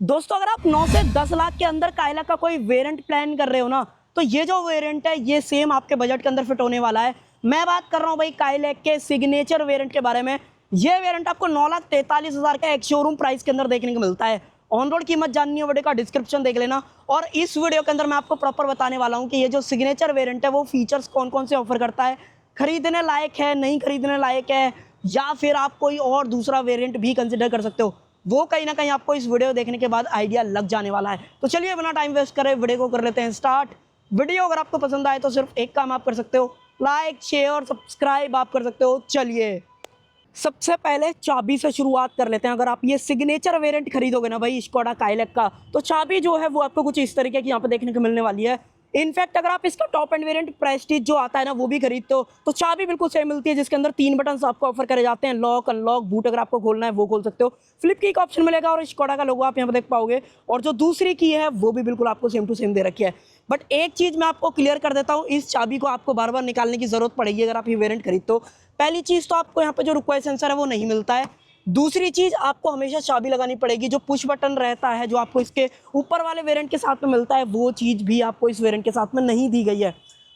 दोस्तों अगर आप 9 से 10 लाख के अंदर काइलैक का कोई वेरिएंट प्लान कर रहे हो ना, तो ये जो वेरिएंट है ये सेम आपके बजट के अंदर फिट होने वाला है। मैं बात कर रहा हूँ भाई काइलैक के सिग्नेचर वेरिएंट के बारे में। ये वेरिएंट आपको 9,43,000 का एक शोरूम प्राइस के अंदर देखने को मिलता है। ऑन रोड कीमत जाननी है, वीडियो का डिस्क्रिप्शन देख लेना। और इस वीडियो के अंदर मैं आपको प्रॉपर बताने वाला हूँ कि ये जो सिग्नेचर वेरिएंट है वो फीचर्स कौन कौन से ऑफर करता है, खरीदने लायक है, नहीं खरीदने लायक है, या फिर आप कोई और दूसरा वेरिएंट भी कंसिडर कर सकते हो। वो कहीं ना कहीं आपको इस वीडियो देखने के बाद आइडिया लग जाने वाला है। तो चलिए बिना टाइम वेस्ट करे वीडियो को कर लेते हैं स्टार्ट। वीडियो अगर आपको पसंद आए तो सिर्फ एक काम आप कर सकते हो, लाइक शेयर और सब्सक्राइब आप कर सकते हो। चलिए सबसे पहले चाबी से शुरुआत कर लेते हैं। अगर आप ये सिग्नेचर वेरिएंट खरीदोगे ना भाई स्कोडा काइलैक का, तो चाबी जो है वो आपको कुछ इस तरीके की यहाँ पे देखने को मिलने वाली है। इनफैक्ट अगर आप इसका टॉप एंड वेरिएंट प्रेस्टीज जो आता है ना वो भी खरीदते हो तो चाबी बिल्कुल सेम मिलती है, जिसके अंदर 3 बटन आपको ऑफर करे जाते हैं। लॉक, अनलॉक, बूट अगर आपको खोलना है वो खोल सकते हो। फ्लिप की एक ऑप्शन मिलेगा और स्कोडा का लोगो आप यहाँ पे देख पाओगे। और जो दूसरी की है वो भी बिल्कुल आपको सेम टू सेम दे रखी है। बट एक चीज मैं आपको क्लियर कर देता हूँ, इस चाबी को आपको बार बार निकालने की जरूरत पड़ेगी अगर आप ये वेरिएंट खरीदते हो। पहली चीज तो आपको यहाँ पे जो रुकवाई सेंसर है वो नहीं मिलता है। दूसरी चीज आपको हमेशा चाबी लगानी पड़ेगी। जो पुश बटन रहता है जो आपको इसके ऊपर वाले वेरिएंट के साथ में मिलता है वो चीज भी आपको इस वेरिएंट के साथ में नहीं दी गई है।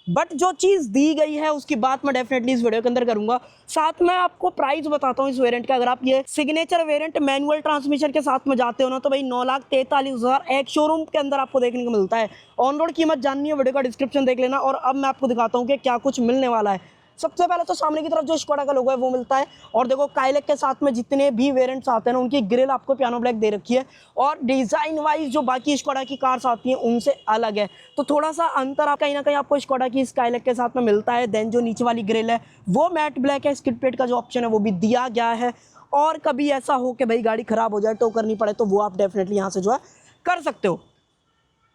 बट जो चीज दी गई है उसकी बात मैं डेफिनेटली इस वीडियो के अंदर करूंगा। साथ में आपको प्राइस बताता हूँ इस वेरिएंट का। अगर आप ये सिग्नेचर वेरिएंट मैनुअल ट्रांसमिशन के साथ में जाते हो ना तो भाई 9,43,000 एक शोरूम के अंदर आपको देखने को मिलता है। ऑन रोड कीमत जाननी है, वीडियो का डिस्क्रिप्शन देख लेना। और अब मैं आपको दिखाता हूँ कि क्या कुछ मिलने वाला है। सबसे पहले तो सामने की तरफ जो स्कोडा का लोगो है वो मिलता है। और देखो काइलैक के साथ में जितने भी वेरिएंट्स आते हैं ना उनकी ग्रिल आपको पियानो ब्लैक दे रखी है। और डिजाइन वाइज जो बाकी स्कोडा की कार्स आती हैं उनसे अलग है, तो थोड़ा सा अंतर कहीं ना कहीं आपको स्कोडा की इस काइलैक के साथ में मिलता है। देन जो नीचे वाली ग्रिल है वो मैट ब्लैक है। स्किड प्लेट का जो ऑप्शन है वो भी दिया गया है। और कभी ऐसा हो कि भाई गाड़ी खराब हो जाए, टो करनी पड़े, तो वो आप डेफिनेटली यहाँ से जो है कर सकते हो।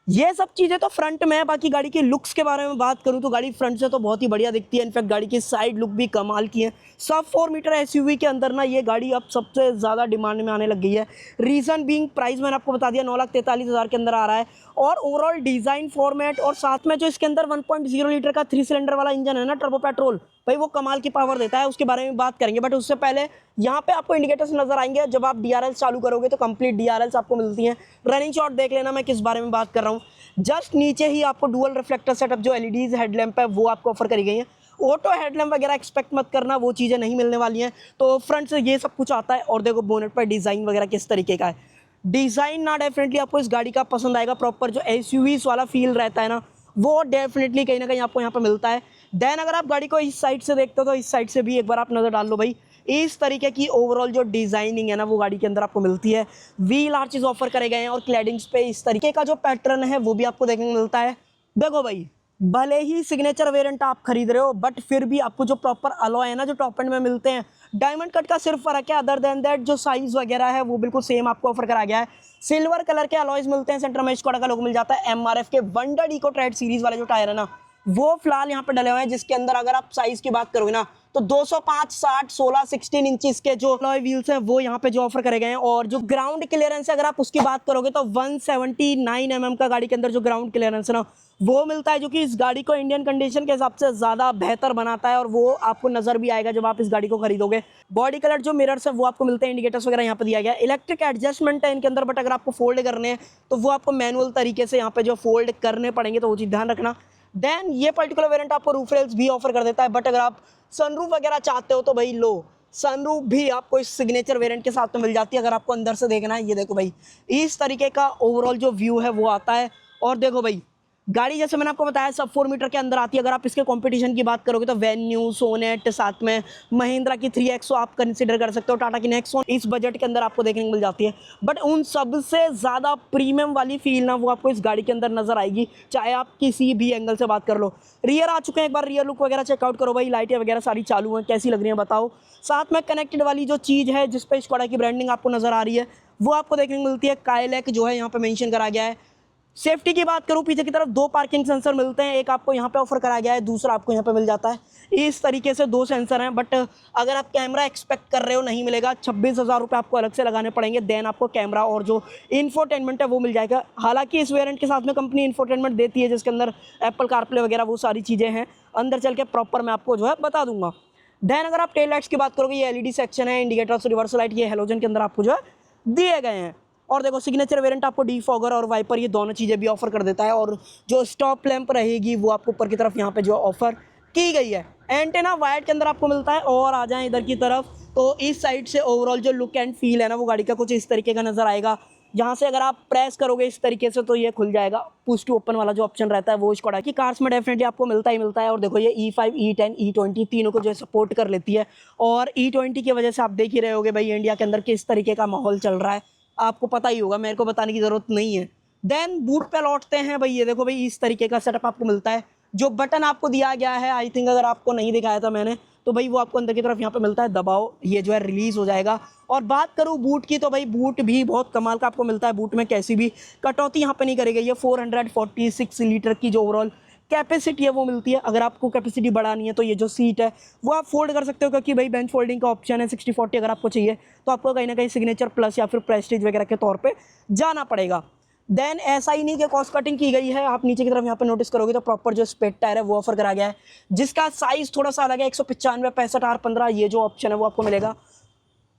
ये सब चीज़ें तो फ्रंट में है। बाकी गाड़ी के लुक्स के बारे में बात करूं तो गाड़ी फ्रंट से तो बहुत ही बढ़िया दिखती है। इनफैक्ट गाड़ी की साइड लुक भी कमाल की है। सब 4 मीटर एसयूवी के अंदर ना ये गाड़ी अब सबसे ज़्यादा डिमांड में आने लग गई है। रीज़न बीइंग प्राइस मैंने आपको बता दिया 9,43,000 के अंदर आ रहा है। और ओवरऑल डिज़ाइन फॉर्मेट और साथ में जो इसके अंदर 1.0 लीटर का 3 सिलेंडर वाला इंजन है ना, टर्बो पेट्रोल, भाई वो कमाल की पावर देता है। उसके बारे में बात करेंगे। बट उससे पहले यहाँ पे आपको इंडिकेटर्स नजर आएंगे। जब आप डीआरएल चालू करोगे तो कंप्लीट डीआरएल्स आपको मिलती हैं। रनिंग शॉट देख लेना मैं किस बारे में बात कर रहा हूँ। जस्ट नीचे ही आपको डुअल रिफ्लेक्टर सेटअप जो एलईडीज हेडलैम्प है वो आपको ऑफर करी गई है। ऑटो हेडलैम्प वगैरह एक्सपेक्ट मत करना, वो चीज़ें नहीं मिलने वाली हैं। तो फ्रंट से ये सब कुछ आता है। और देखो बोनेट पर डिज़ाइन वगैरह किस तरीके का है। डिज़ाइन ना डेफिनेटली आपको इस गाड़ी का पसंद आएगा। प्रॉपर जो एसयूवीज वाला फील रहता है ना वो डेफिनेटली कहीं ना कहीं आपको यहाँ पर मिलता है। देन अगर आप गाड़ी को इस साइड से देखते हो तो इस साइड से भी एक बार आप नज़र डाल लो भाई। इस तरीके की ओवरऑल जो डिजाइनिंग है ना वो गाड़ी के अंदर आपको मिलती है। व्हील आर्चेस ऑफर करे गए हैं और क्लैडिंग्स पे इस तरीके का जो पैटर्न है वो भी आपको देखने को मिलता है। देखो भाई भले ही सिग्नेचर वेरिएंट आप खरीद रहे हो बट फिर भी आपको जो प्रॉपर अलॉय है ना जो टॉप एंड में मिलते हैं, डायमंड कट का सिर्फ फर्क है। अदर देन दैट जो साइज वगैरह है वो बिल्कुल सेम आपको ऑफर करा गया है। सिल्वर कलर के अलॉयज मिलते हैं। सेंटर में स्कोडा का लोगो मिल जाता है। एमआरएफ के वंडर इको ट्रेड सीरीज वाले जो टायर है ना वो फिलहाल यहाँ पे डले हुए हैं, जिसके अंदर अगर आप साइज की बात करोगे ना तो 205, 60, 16, 16 इंचेस के जो अलॉय व्हील्स हैं वो यहाँ पे जो ऑफर करे गए हैं। और जो ग्राउंड क्लियरेंस है अगर आप उसकी बात करोगे तो 179 mm का गाड़ी के अंदर जो ग्राउंड क्लियरेंस है ना वो मिलता है, जो कि इस गाड़ी को इंडियन कंडीशन के हिसाब से ज़्यादा बेहतर बनाता है। और वो आपको नज़र भी आएगा जब आप इस गाड़ी को खरीदोगे। बॉडी कलर जो मिरर्स है वो आपको मिलते हैं। इंडिकेटर्स वगैरह यहाँ पे दिया गया है। इलेक्ट्रिक एडजस्टमेंट है इनके अंदर, बट अगर आपको फोल्ड करने हैं तो वो आपको मैनुअल तरीके से यहाँ पे जो फोल्ड करने पड़ेंगे, तो वो चीज़ ध्यान रखना। देन ये पर्टिकुलर वेरिएंट आपको रूफ रेल्स भी ऑफर कर देता है। बट अगर आप सनरूफ वगैरह चाहते हो तो भाई लो, सनरूफ भी आपको इस सिग्नेचर वेरिएंट के साथ में मिल जाती है। अगर आपको अंदर से देखना है, ये देखो भाई इस तरीके का ओवरऑल जो व्यू है वो आता है। और देखो भाई गाड़ी जैसे मैंने आपको बताया सब 4 मीटर के अंदर आती है। अगर आप इसके कंपटीशन की बात करोगे तो वेन्यू, सोनेट, साथ में महिंद्रा की 3XO आप कंसिडर कर सकते हो। टाटा की नेक्सॉन इस बजट के अंदर आपको देखने को मिल जाती है। बट उन सबसे ज़्यादा प्रीमियम वाली फील ना वो आपको इस गाड़ी के अंदर नजर आएगी, चाहे आप किसी भी एंगल से बात कर लो। रियर आ चुके हैं, एक बार रियर लुक वगैरह चेकआउट करो भाई। लाइटें वगैरह सारी चालू हैं, कैसी लग रही है बताओ। साथ में कनेक्टेड वाली जो चीज़ है जिसपे स्कोडा की ब्रांडिंग आपको नजर आ रही है वो आपको देखने को मिलती है। काइलैक जो है यहाँ पे मेंशन करा गया है। सेफ्टी की बात करूं, पीछे की तरफ 2 पार्किंग सेंसर मिलते हैं। एक आपको यहाँ पे ऑफर करा गया है, दूसरा आपको यहाँ पे मिल जाता है। इस तरीके से 2 सेंसर हैं। बट अगर आप कैमरा एक्सपेक्ट कर रहे हो नहीं मिलेगा, 26,000 रुपये आपको अलग से लगाने पड़ेंगे। देन आपको कैमरा और जो इंफोटेनमेंट है वो मिल जाएगा। हालांकि इस वेरिएंट के साथ में कंपनी इंफोटेनमेंट देती है जिसके अंदर एप्पल कारप्ले वगैरह वो सारी चीज़ें हैं। अंदर चल के प्रॉपर मैं आपको जो है बता दूंगा। देन अगर आप टेल लाइट्स की बात करोगे, ये एलईडी सेक्शन है। इंडिकेटर्स, रिवर्स लाइट ये हेलोजन के अंदर आपको जो है दिए गए हैं। और देखो सिग्नेचर वेरिएंट आपको डिफॉगर और वाइपर ये दोनों चीज़ें भी ऑफर कर देता है, और जो स्टॉप लैंप रहेगी वो आपको ऊपर की तरफ यहाँ पे जो ऑफर की गई है। एंटेना वाइड के अंदर आपको मिलता है। और आ जाएं इधर की तरफ तो इस साइड से ओवरऑल जो लुक एंड फील है ना वो गाड़ी का कुछ इस तरीके का नज़र आएगा। यहाँ से अगर आप प्रेस करोगे इस तरीके से तो ये खुल जाएगा। पुश टू ओपन वाला जो ऑप्शन रहता है वो स्कोडा की कार्स में डेफिनेटली आपको मिलता ही मिलता है। और देखो ये E5, E10, E20 तीनों को जो है सपोर्ट कर लेती है। और E20 की वजह से आप देख ही रहे होगे भाई इंडिया के अंदर किस तरीके का माहौल चल रहा है, आपको पता ही होगा, मेरे को बताने की ज़रूरत नहीं है। देन बूट पे लौटते हैं भाई, ये देखो भाई इस तरीके का सेटअप आपको मिलता है। जो बटन आपको दिया गया है, आई थिंक अगर आपको नहीं दिखाया था मैंने, तो भाई वो आपको अंदर की तरफ यहाँ पे मिलता है, दबाओ ये जो है रिलीज़ हो जाएगा। और बात करूँ बूट की तो भाई बूट भी बहुत कमाल का आपको मिलता है। बूट में कैसी भी कटौती यहाँ पे नहीं करेगी। ये 446 लीटर की जो ओवरऑल कैपेसिटी है वो मिलती है। अगर आपको कैपेसिटी बढ़ानी है तो ये जो सीट है वो आप फोल्ड कर सकते हो, क्योंकि भाई बेंच फोल्डिंग का ऑप्शन है। 60/40 अगर आपको चाहिए तो आपको कहीं ना कहीं सिग्नेचर प्लस या फिर प्रेस्टीज वगैरह के तौर पे जाना पड़ेगा। देन ऐसा ही नहीं कि कॉस्ट कटिंग की गई है, आप नीचे की तरफ यहाँ पे नोटिस करोगे तो प्रॉपर जो स्पेड टायर है वो ऑफर करा गया है, जिसका साइज़ थोड़ा सा अलग है। 195, 65, R15 ये जो ऑप्शन है वो आपको मिलेगा,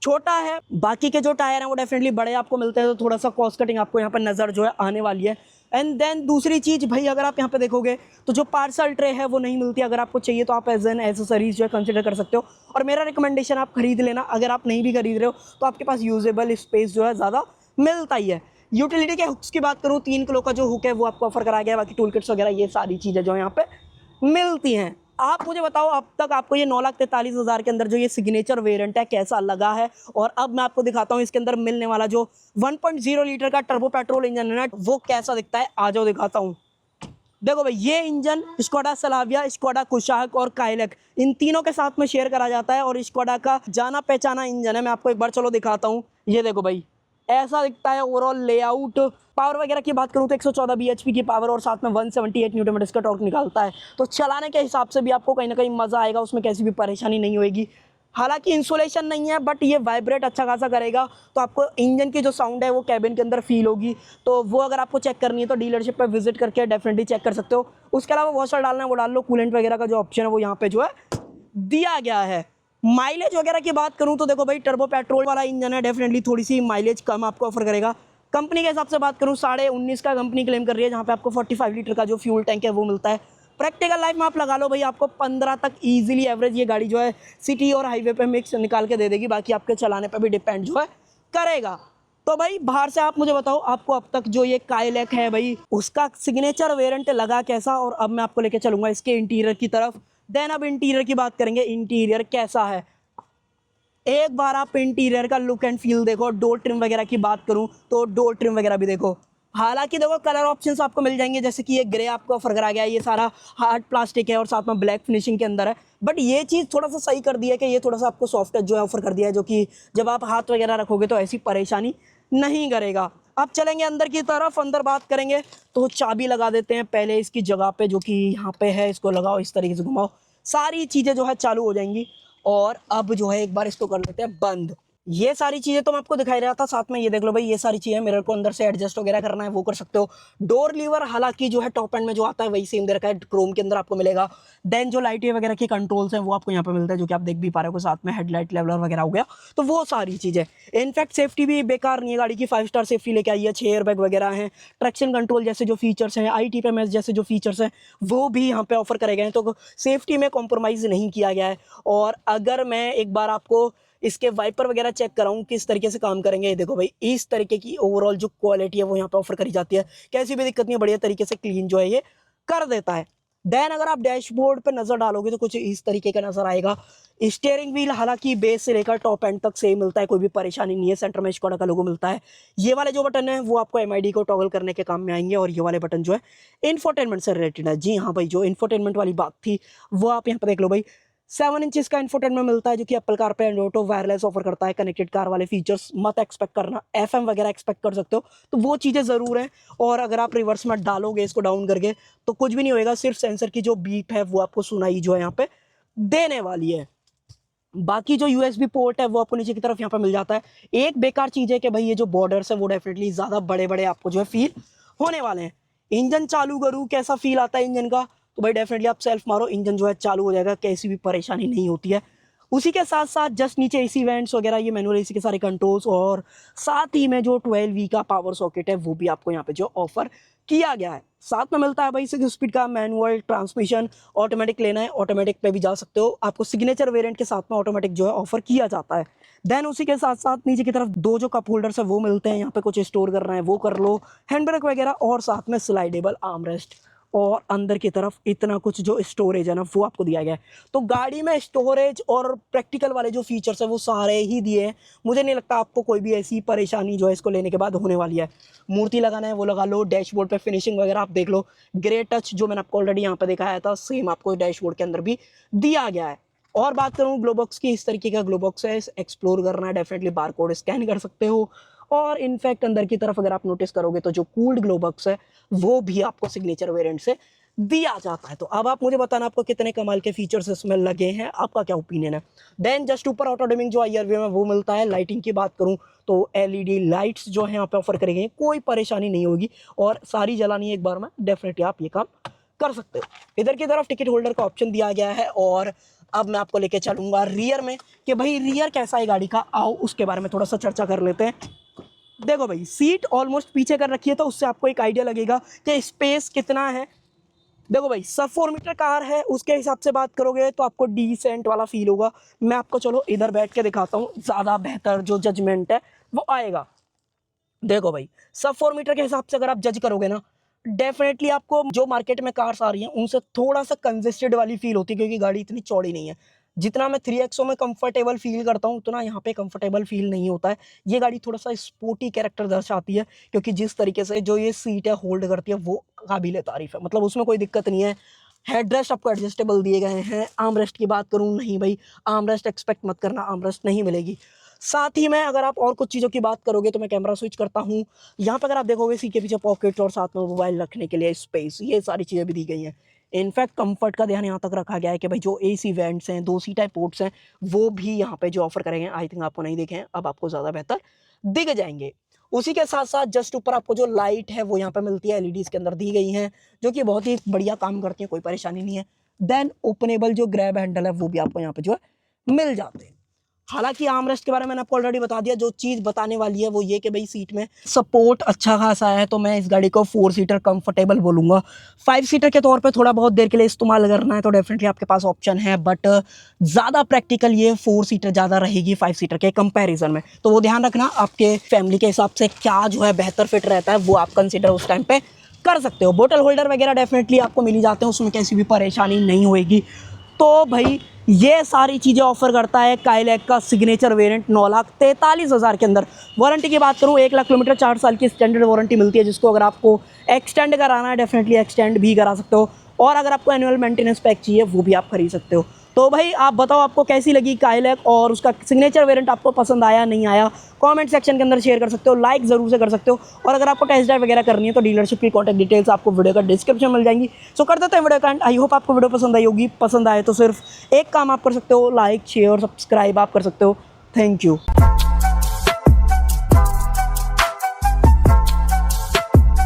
छोटा है। बाकी के जो टायर हैं वो डेफिनेटली बड़े आपको मिलते हैं, तो थोड़ा सा कॉस्ट कटिंग आपको यहाँ पर नज़र जो है आने वाली है। एंड देन दूसरी चीज़ भाई अगर आप यहाँ पे देखोगे तो जो पार्सल ट्रे है वो नहीं मिलती। अगर आपको चाहिए तो आप एज एन एसेसरीज जो है कंसिडर कर सकते हो। और मेरा रिकमेंडेशन आप खरीद लेना। अगर आप नहीं भी खरीद रहे हो तो आपके पास यूजेबल स्पेस जो है ज़्यादा मिलता ही है। यूटिलिटी के हुक्स की बात करूँ, 3 किलो का जो हुक है वो आपको ऑफर करा गया है। बाकी टूल किट्स वगैरह ये सारी चीज़ें जो यहाँ पे मिलती हैं। आप मुझे बताओ अब तक आपको ये 9,43,000 के अंदर जो ये सिग्नेचर वेरिएंट है कैसा लगा है। और अब मैं आपको दिखाता हूँ इसके अंदर मिलने वाला जो 1.0 लीटर का टर्बो पेट्रोल इंजन है ना वो कैसा दिखता है। आ जाओ दिखाता हूँ। देखो भाई ये engine Skoda Slavia, Skoda Kushaq और काइलैक इन तीनों के साथ में शेयर करा जाता है, और स्कोडा का जाना पहचाना इंजन है। मैं आपको एक बार चलो दिखाता हूँ। ये देखो भाई ऐसा दिखता है ओवरऑल लेआउट। पावर वगैरह की बात करूँ तो 114 bhp की पावर और साथ में 178 न्यूटन मीटर का टॉर्क निकालता है। तो चलाने के हिसाब से भी आपको कहीं ना कहीं मज़ा आएगा, उसमें कैसी भी परेशानी नहीं होगी। हालांकि इंसुलेशन नहीं है बट ये वाइब्रेट अच्छा खासा करेगा, तो आपको इंजन की जो साउंड है वो कैबिन के अंदर फील होगी। तो वो अगर आपको चेक करनी है तो डीलरशिप पर विजिट करके डेफिनेटली चेक कर सकते हो। उसके अलावा वॉशर डालना है वो डाल लो, कूलेंट वगैरह का जो ऑप्शन है वो यहाँ पे जो है दिया गया है। माइलेज वगैरह की बात करूं तो देखो भाई टर्बो पेट्रोल वाला इंजन है, डेफिनेटली थोड़ी सी माइलेज कम आपको ऑफर करेगा। कंपनी के हिसाब से बात करूं 19.5 का कंपनी क्लेम कर रही है, जहां पे आपको 45 लीटर का जो फ्यूल टैंक है वो मिलता है। प्रैक्टिकल लाइफ में आप लगा लो भाई आपको 15 तक इजीली एवरेज ये गाड़ी जो है सिटी और हाईवे पे मिक्स निकाल के दे देगी। बाकी आपके चलाने पर भी डिपेंड जो है करेगा। तो भाई बाहर से आप मुझे बताओ आपको अब तक जो ये काइलैक है भाई उसका सिग्नेचर वेरिएंट लगा कैसा। और अब मैं आपको लेके चलूंगा इसके इंटीरियर की तरफ। देन अब इंटीरियर की बात करेंगे, इंटीरियर कैसा है एक बार आप इंटीरियर का लुक एंड फील देखो। डोर ट्रिम वगैरह की बात करूं तो डोर ट्रिम वगैरह भी देखो। हालांकि देखो कलर ऑप्शंस आपको मिल जाएंगे, जैसे कि ये ग्रे आपको ऑफर करा गया है, ये सारा हार्ड प्लास्टिक है और साथ में ब्लैक फिनिशिंग के अंदर है। बट ये चीज़ थोड़ा सा सही कर दिया है कि ये थोड़ा सा आपको सॉफ्ट टच जो है ऑफर कर दिया है, जो कि जब आप हाथ वगैरह रखोगे तो ऐसी परेशानी नहीं करेगा। अब चलेंगे अंदर की तरफ, अंदर बात करेंगे तो चाबी लगा देते हैं पहले इसकी जगह पे, जो कि यहाँ पे है। इसको लगाओ इस तरीके से घुमाओ, सारी चीज़ें जो है चालू हो जाएंगी। और अब जो है एक बार इसको कर लेते हैं बंद। ये सारी चीज़ें तो मैं आपको दिखाई रहा था, साथ में ये देख लो भाई ये सारी चीज़ें मिरर को अंदर से एडजस्ट वगैरह करना है वो कर सकते हो। डोर लीवर हालांकि जो है टॉप एंड में जो आता है वही सेम दे रखा है, क्रोम के अंदर आपको मिलेगा। देन जो लाइट वगैरह के कंट्रोल्स हैं वो आपको यहाँ पे मिलता है, जो कि आप देख भी पा रहे हो। साथ में हेडलाइट लेवलर वगैरह हो गया, तो वो सारी चीज़ें। इनफैक्ट सेफ्टी भी बेकार नहीं है, गाड़ी की 5 स्टार सेफ्टी लेके आई है। 6 एयरबैग वगैरह हैं, ट्रैक्शन कंट्रोल जैसे जो फीचर्स हैं, ITPMS जैसे जो फीचर्स हैं वो भी यहाँ पे ऑफर करे गए हैं। तो सेफ्टी में कॉम्प्रोमाइज़ नहीं किया गया है। और अगर मैं एक बार आपको इसके वाइपर वगैरह चेक कराऊं किस तरीके से काम करेंगे, ये देखो भाई इस तरीके की ओवरऑल जो क्वालिटी है वो यहाँ पे ऑफर करी जाती है। कैसी भी दिक्कत नहीं, बढ़िया तरीके से क्लीन जो है ये कर देता है। देन अगर आप डैशबोर्ड पे नज़र डालोगे तो कुछ इस तरीके का नज़र आएगा। स्टीयरिंग व्हील हालांकि बेस से लेकर टॉप एंड तक सेम मिलता है, कोई भी परेशानी नहीं है। सेंटर में स्कोडा का लोगो मिलता है। ये वाले जो बटन है वो आपको MID को टॉगल करने के काम में आएंगे, और ये वाले बटन जो है इंफोटेनमेंट से रिलेटेड है। जी हाँ भाई, जो इंफोटेनमेंट वाली बात थी वो आप यहाँ पर देख लो भाई। 7 इंचेस का इंफोटेनमेंट मिलता है, जो कि एप्पल कार पे एंड्रॉइड ऑटो वायरलेस ऑफर करता है। कनेक्टेड कार वाले फीचर्स मत एक्सपेक्ट करना, FM वगैरह एक्सपेक्ट कर सकते हो, तो वो चीज़ें ज़रूर हैं। और अगर आप रिवर्स में डालोगे इसको डाउन करके तो कुछ भी नहीं होएगा, सिर्फ सेंसर की जो बीप है वो आपको सुनाई जो है यहाँ पे देने वाली है। बाकी जो USB पोर्ट है वो आपको नीचे की तरफ यहाँ पे मिल जाता है। एक बेकार चीज़ है कि भाई ये जो बॉर्डर्स है वो डेफिनेटली ज़्यादा बड़े बड़े आपको जो है फील होने वाले हैं। इंजन चालू करूँ कैसा फील आता है इंजन का, तो भाई डेफिनेटली आप सेल्फ मारो, इंजन जो है चालू हो जाएगा, कैसी भी परेशानी नहीं होती है। उसी के साथ साथ जस्ट नीचे एसी वेंट्स वगैरह, ये मैनुअल एसी के सारे कंट्रोल्स, और साथ ही में जो 12V का पावर सॉकेट है वो भी आपको यहाँ पे जो ऑफर किया गया है। साथ में मिलता है भाई 6 स्पीड का मैनुअल ट्रांसमिशन। ऑटोमेटिक लेना है ऑटोमेटिक पे भी जा सकते हो, आपको सिग्नेचर वेरिएंट के साथ में ऑटोमेटिक जो है ऑफर किया जाता है। देन उसी के साथ साथ नीचे की तरफ 2 जो कप होल्डर्स है वो मिलते हैं, यहाँ पे कुछ स्टोर करना है वो कर लो, हैंड ब्रेक वगैरह, और साथ में स्लाइडेबल आर्म रेस्ट, और अंदर की तरफ इतना कुछ जो स्टोरेज है ना वो आपको दिया गया है। तो गाड़ी में स्टोरेज और प्रैक्टिकल वाले जो फीचर्स है वो सारे ही दिए हैं। मुझे नहीं लगता आपको कोई भी ऐसी परेशानी जो है इसको लेने के बाद होने वाली है। मूर्ति लगाना है वो लगा लो, डैशबोर्ड पे फिनिशिंग वगैरह आप देख लो, ग्रे टच जो मैंने आपको ऑलरेडी यहाँ पे दिखाया था सेम आपको डैशबोर्ड के अंदर भी दिया गया है। और बात करूँ ग्लोबॉक्स की, इस तरीके का ग्लोबॉक्स है, एक्सप्लोर करना है डेफिनेटली बारकोड स्कैन कर सकते हो। और इनफैक्ट अंदर की तरफ अगर आप नोटिस करोगे तो जो कूल्ड ग्लोबॉक्स है वो भी आपको सिग्नेचर वेरिएंट से दिया जाता है। तो अब आप मुझे बताना आपको कितने कमाल के फीचर्स इसमें लगे हैं, आपका क्या ओपिनियन है। देन जस्ट ऊपर ऑटो डिमिंग जो IRV में वो मिलता है। लाइटिंग की बात करूं तो LED लाइट्स जो है यहाँ पे ऑफर करेंगे, कोई परेशानी नहीं होगी, और सारी जलानी है एक बार में, डेफिनेटली आप ये काम कर सकते हो। इधर की तरफ टिकट होल्डर का ऑप्शन दिया गया है। और अब मैं आपको लेके चलूंगा रियर में कि भाई रियर कैसा है गाड़ी का, आओ उसके बारे में थोड़ा सा चर्चा कर लेते हैं। देखो भाई सीट ऑलमोस्ट पीछे कर रखी है तो उससे आपको एक आइडिया लगेगा कि स्पेस कितना है। देखो भाई सब 4 मीटर कार है, उसके हिसाब से बात करोगे तो आपको डिसेंट वाला फील होगा। मैं आपको चलो इधर बैठ के दिखाता हूँ, ज़्यादा बेहतर जो जजमेंट है वो आएगा। देखो भाई सब 4 मीटर के हिसाब से अगर आप जज करोगे ना, डेफिनेटली आपको जो मार्केट में कार्स आ रही हैं उनसे थोड़ा सा कंजेस्टेड वाली फील होती है, क्योंकि गाड़ी इतनी चौड़ी नहीं है। जितना मैं 3XO में कंफर्टेबल फील करता हूँ उतना यहाँ पे कंफर्टेबल फील नहीं होता है। ये गाड़ी थोड़ा सा स्पोर्टी कैरेक्टर दर्शाती है, क्योंकि जिस तरीके से जो ये सीट है होल्ड करती है वो काबिल तारीफ है, मतलब उसमें कोई दिक्कत नहीं है। हेडरेस्ट आपको एडजस्टेबल दिए गए हैं। आर्म रेस्ट की बात करूँ, नहीं भाई आर्म रेस्ट एक्सपेक्ट मत करना, आर्म रेस्ट नहीं मिलेगी। साथ ही में अगर आप और कुछ चीज़ों की बात करोगे तो मैं कैमरा स्विच करता हूँ, यहाँ पर अगर आप देखोगे सीट के पीछे पॉकेट्स और साथ में मोबाइल रखने के लिए स्पेस, ये सारी चीज़ें भी दी गई हैं। इनफैक्ट कंफर्ट का ध्यान यहाँ तक रखा गया है कि भाई जो AC वेंट्स हैं, 2 सीट टाइप पोर्ट्स हैं, वो भी यहाँ पे जो ऑफर करेंगे आई थिंक आपको नहीं दिखे हैं, अब आपको ज़्यादा बेहतर दिख जाएंगे। उसी के साथ साथ जस्ट ऊपर आपको जो लाइट है वो यहाँ पे मिलती है, LEDs के अंदर दी गई हैं, जो कि बहुत ही बढ़िया काम करती हैं, कोई परेशानी नहीं है। देन ओपनेबल जो ग्रैब हैंडल है वो भी आपको यहाँ पे जो है मिल जाते हैं। हालांकि आर्मरेस्ट के बारे में मैंने आपको ऑलरेडी बता दिया, जो चीज़ बताने वाली है वो ये कि भाई सीट में सपोर्ट अच्छा खासा है, तो मैं इस गाड़ी को 4 सीटर कंफर्टेबल बोलूँगा। 5 सीटर के तौर पे थोड़ा बहुत देर के लिए इस्तेमाल करना है तो डेफिनेटली आपके पास ऑप्शन है, बट ज़्यादा प्रैक्टिकल ये 4 सीटर ज़्यादा रहेगी 5 सीटर के कंपैरिजन में। तो वो ध्यान रखना, आपके फैमिली के हिसाब से क्या जो है बेहतर फिट रहता है वो आप कंसिडर उस टाइम पे कर सकते हो। बोतल होल्डर वगैरह डेफिनेटली आपको मिल ही जाते हैं, उसमें कैसी भी परेशानी नहीं होगी। तो भाई ये सारी चीज़ें ऑफर करता है काइलैक का सिग्नेचर वेरिएंट 9,43,000 के अंदर। वारंटी की बात करूँ 1 लाख किलोमीटर 4 साल की स्टैंडर्ड वारंटी मिलती है, जिसको अगर आपको एक्सटेंड कराना है डेफिनेटली एक्सटेंड भी करा सकते हो, और अगर आपको एनुअल मेंटेनेंस पैक चाहिए वो भी आप खरीद सकते हो। तो भाई आप बताओ आपको कैसी लगी काइलैक, और उसका सिग्नेचर वेरिएंट आपको पसंद आया नहीं आया, कमेंट सेक्शन के अंदर शेयर कर सकते हो, लाइक ज़रूर से कर सकते हो। और अगर आपको टेस्ट ड्राइव वगैरह करनी है तो डीलरशिप की कॉन्टैक्ट डिटेल्स आपको वीडियो का डिस्क्रिप्शन मिल जाएंगी। सो कर देते हैं वीडियो का। आई होप आपको वीडियो पसंद आई होगी। पसंद आए तो सिर्फ एक काम आप कर सकते हो, लाइक शेयर और सब्सक्राइब आप कर सकते हो। Thank you.